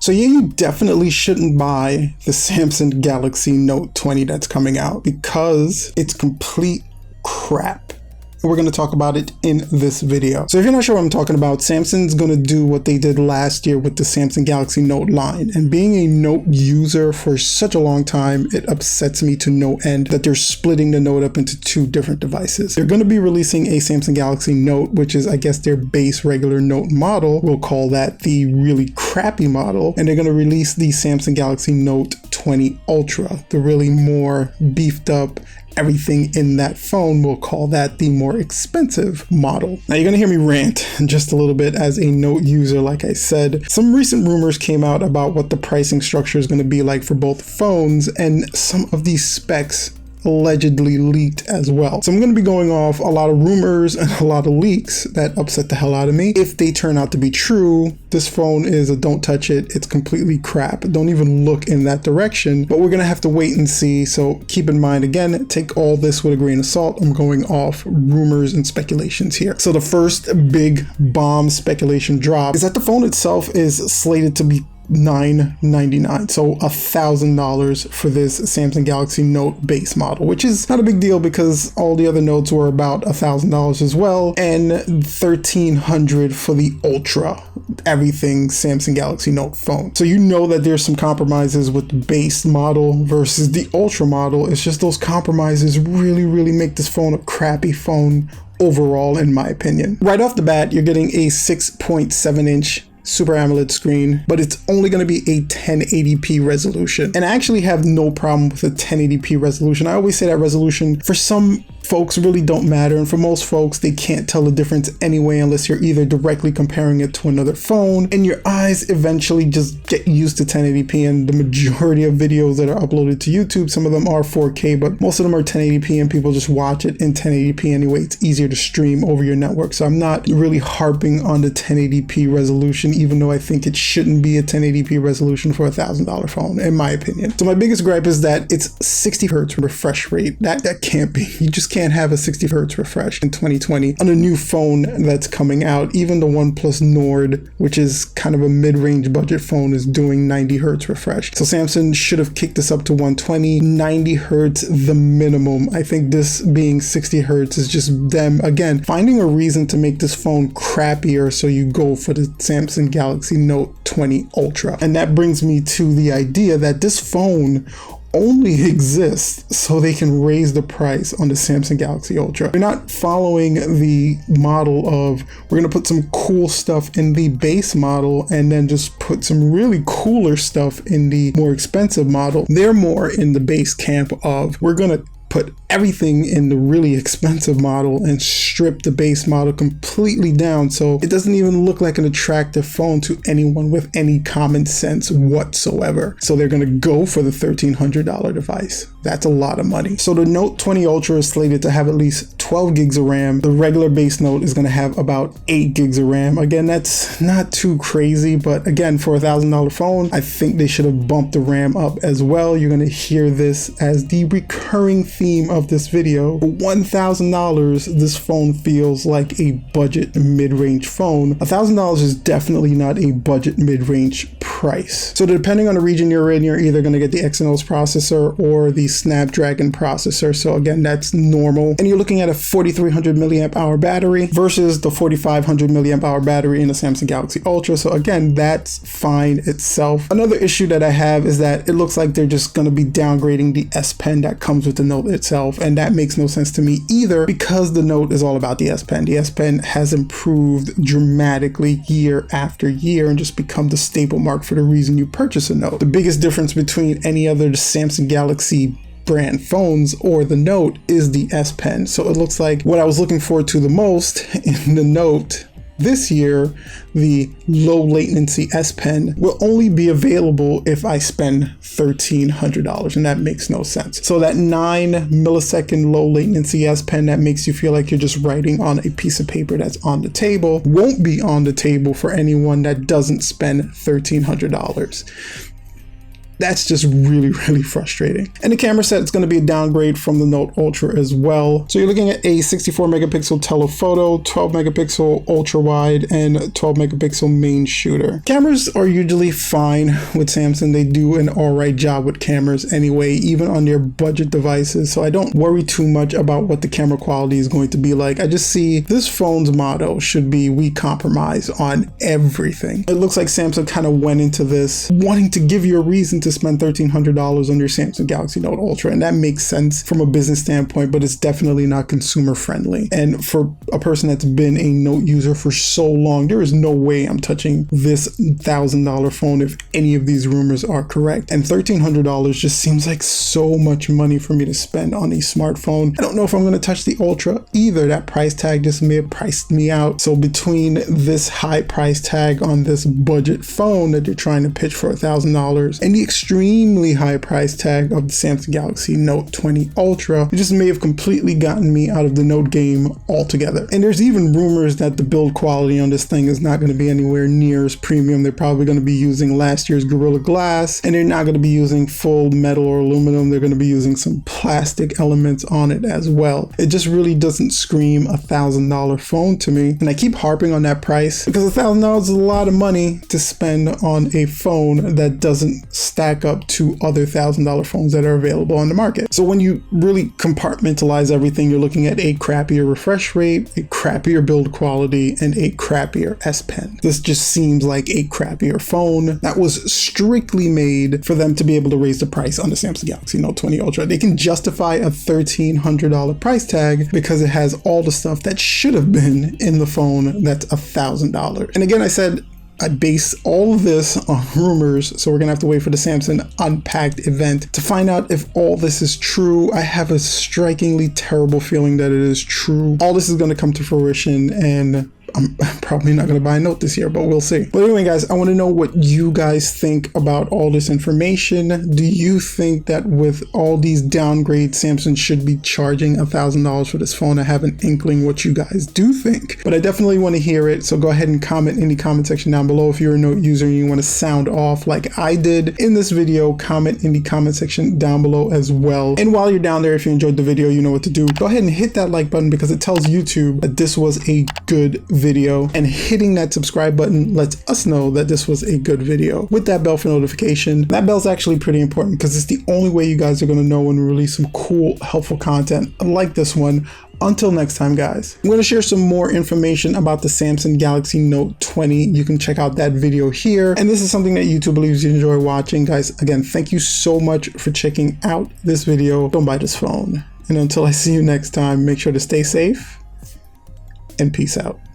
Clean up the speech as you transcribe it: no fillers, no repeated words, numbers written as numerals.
So yeah, you definitely shouldn't buy the Samsung Galaxy Note 20 that's coming out because it's complete crap. We're going to talk about it in this video. So if you're not sure what I'm talking about, Samsung's going to do what they did last year with the Samsung Galaxy Note line. And being a Note user for such a long time, it upsets me to no end that they're splitting the Note up into two different devices. They're going to be releasing a Samsung Galaxy Note, which is, I guess, their base regular Note model. We'll call that the really crappy model. And they're going to release the Samsung Galaxy Note 20 Ultra, the really more beefed up everything in that phone. We'll call that the more expensive model. Now you're gonna hear me rant just a little bit as a Note user. Like I said, some recent rumors came out about what the pricing structure is going to be like for both phones, and some of these specs allegedly leaked as well. So I'm going to be going off a lot of rumors and a lot of leaks that upset the hell out of me. If they turn out to be true, this phone is a don't touch it. It's completely crap. Don't even look in that direction, but we're going to have to wait and see. So keep in mind, again, take all this with a grain of salt. I'm going off rumors and speculations here. So the first big bomb speculation drop is that the phone itself is slated to be $999, so $1,000 for this Samsung Galaxy Note base model, which is not a big deal because all the other Notes were about $1,000 as well, and $1,300 for the Ultra, everything Samsung Galaxy Note phone. So you know that there's some compromises with the base model versus the Ultra model. It's just those compromises really make this phone a crappy phone overall, in my opinion. Right off the bat, you're getting a 6.7-inch Super AMOLED screen, but it's only going to be a 1080p resolution. And I actually have no problem with a 1080p resolution. I always say that resolution for some folks really don't matter, and for most folks they can't tell the difference anyway unless you're either directly comparing it to another phone, and your eyes eventually just get used to 1080p. And the majority of videos that are uploaded to YouTube, some of them are 4K, but most of them are 1080p, and people just watch it in 1080p anyway. It's easier to stream over your network, so I'm not really harping on the 1080p resolution, even though I think it shouldn't be a 1080p resolution for $1,000 phone, in my opinion. So my biggest gripe is that it's 60 Hz refresh rate. That can't be. You just can't have a 60 Hz refresh in 2020 on a new phone that's coming out. Even the OnePlus Nord, which is kind of a mid-range budget phone, is doing 90 Hz refresh. So Samsung should have kicked this up to 120, 90 Hz the minimum. I think this being 60 Hz is just them, again, finding a reason to make this phone crappier, so you go for the Samsung Galaxy Note 20 Ultra. And that brings me to the idea that this phone only exists so they can raise the price on the Samsung Galaxy Ultra. They're not following the model of, we're going to put some cool stuff in the base model and then just put some really cooler stuff in the more expensive model. They're more in the base camp of, we're going to put everything in the really expensive model and strip the base model completely down so it doesn't even look like an attractive phone to anyone with any common sense whatsoever. So they're going to go for the $1,300 device. That's a lot of money. So the Note 20 Ultra is slated to have at least 12 gigs of RAM. The regular base Note is going to have about 8 gigs of RAM. Again, that's not too crazy, but again, for a $1,000 phone, I think they should have bumped the RAM up as well. You're going to hear this as the recurring theme of this video. For $1,000, this phone feels like a budget mid-range phone. $1,000 is definitely not a budget mid-range price. So depending on the region you're in, you're either going to get the Exynos processor or the Snapdragon processor. So again, that's normal. And you're looking at a 4,300 milliamp hour battery versus the 4,500 milliamp hour battery in the Samsung Galaxy Ultra. So again, that's fine itself. Another issue that I have is that it looks like they're just going to be downgrading the S Pen that comes with the Note itself, and that makes no sense to me either because the Note is all about the S Pen. The S Pen has improved dramatically year after year and just become the staple mark for the reason you purchase a Note. The biggest difference between any other Samsung Galaxy brand phones or the Note is the S Pen. So it looks like what I was looking forward to the most in the Note this year, the low latency S Pen, will only be available if I spend $1,300, and that makes no sense. So that 9 millisecond low latency S Pen that makes you feel like you're just writing on a piece of paper that's on the table won't be on the table for anyone that doesn't spend $1,300. that's just really, really frustrating. And the camera set is going to be a downgrade from the Note Ultra as well. So you're looking at a 64 megapixel telephoto, 12 megapixel ultra wide, and 12 megapixel main shooter. Cameras are usually fine with Samsung. They do an alright job with cameras anyway, even on their budget devices. So I don't worry too much about what the camera quality is going to be like. I just see this phone's motto should be, we compromise on everything. It looks like Samsung kind of went into this wanting to give you a reason to spend $1,300 on your Samsung Galaxy Note Ultra, and that makes sense from a business standpoint, but it's definitely not consumer friendly. And for a person that's been a Note user for so long, there is no way I'm touching this $1,000 phone if any of these rumors are correct. And $1,300 just seems like so much money for me to spend on a smartphone. I don't know if I'm going to touch the Ultra either. That price tag just may have priced me out. So between this high price tag on this budget phone that you're trying to pitch for $1,000 and the extremely high price tag of the Samsung Galaxy Note 20 Ultra, it just may have completely gotten me out of the Note game altogether. And there's even rumors that the build quality on this thing is not going to be anywhere near as premium. They're probably going to be using last year's Gorilla Glass, and they're not going to be using full metal or aluminum. They're going to be using some plastic elements on it as well. It just really doesn't scream $1,000 phone to me. And I keep harping on that price because $1,000 is a lot of money to spend on a phone that doesn't stack up to other $1,000 phones that are available on the market. So when you really compartmentalize everything, you're looking at a crappier refresh rate, a crappier build quality, and a crappier S Pen. This just seems like a crappier phone that was strictly made for them to be able to raise the price on the Samsung Galaxy Note 20 Ultra. They can justify a $1,300 price tag because it has all the stuff that should have been in the phone that's $1,000. And again, I said I base all of this on rumors, so we're gonna have to wait for the Samsung Unpacked event to find out if all this is true. I have a strikingly terrible feeling that it is true. All this is gonna come to fruition, and I'm probably not going to buy a Note this year, but we'll see. But anyway, guys, I want to know what you guys think about all this information. Do you think that with all these downgrades, Samsung should be charging $1,000 for this phone? I have an inkling what you guys do think, but I definitely want to hear it. So go ahead and comment in the comment section down below. If you're a Note user and you want to sound off like I did in this video, comment in the comment section down below as well. And while you're down there, if you enjoyed the video, you know what to do. Go ahead and hit that like button because it tells YouTube that this was a good video, and hitting that subscribe button lets us know that this was a good video. With that bell for notification, that bell's actually pretty important because it's the only way you guys are going to know when we release some cool, helpful content like this one. Until next time, guys, I'm going to share some more information about the Samsung Galaxy Note 20. You can check out that video here. And this is something that YouTube believes you enjoy watching. Guys, again, thank you so much for checking out this video. Don't buy this phone. And until I see you next time, make sure to stay safe and peace out.